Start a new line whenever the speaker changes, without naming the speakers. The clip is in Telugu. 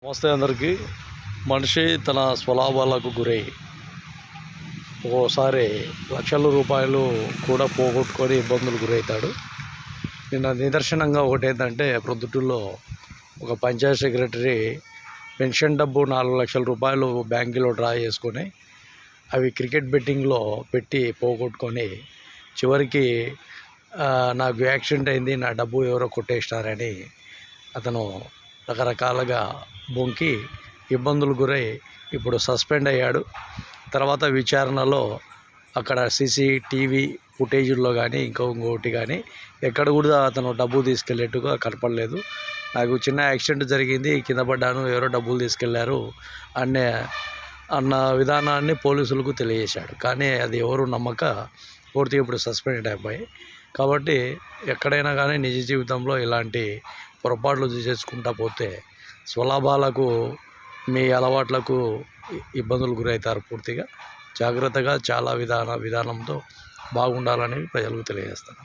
నమస్తే అందరికీ. మనిషి తన స్వలాభాలకు గురై ఒక్కోసారి లక్షల రూపాయలు కూడా పోగొట్టుకొని ఇబ్బందులు గురవుతాడు. నిన్న నిదర్శనంగా ఒకటేంటంటే, ప్రొద్దుటూరులో ఒక పంచాయత్ సెక్రటరీ పెన్షన్ డబ్బు 4 లక్షల రూపాయలు బ్యాంకులో డ్రా చేసుకొని అవి క్రికెట్ బెట్టింగ్లో పెట్టి పోగొట్టుకొని చివరికి నాకు యాక్సిడెంట్ అయింది, నా డబ్బు ఎవరో కొట్టేసినారని అతను రకరకాలుగా బొంకి ఇబ్బందులు గురై ఇప్పుడు సస్పెండ్ అయ్యాడు. తర్వాత విచారణలో అక్కడ సీసీటీవీ ఫుటేజీల్లో కానీ ఇంకోటి కానీ ఎక్కడ కూడా అతను డబ్బు తీసుకెళ్ళేట్టుగా కనపడలేదు. నాకు చిన్న యాక్సిడెంట్ జరిగింది, కింద పడ్డాను, ఎవరో డబ్బులు తీసుకెళ్లారు అన్న విధానాన్ని పోలీసులకు తెలియజేశాడు. కానీ అది ఎవరు నమ్మక పూర్తిగా ఇప్పుడు సస్పెండ్ అయిపోయి. కాబట్టి ఎక్కడైనా కానీ నిజ జీవితంలో ఇలాంటి పొరపాట్లు చేసుకుంటా పోతే స్వలాభాలకు మీ అలవాట్లకు ఇబ్బందులు గురవుతారు. పూర్తిగా జాగ్రత్తగా చాలా విధానంతో బాగుండాలని ప్రజలకు తెలియజేస్తాను.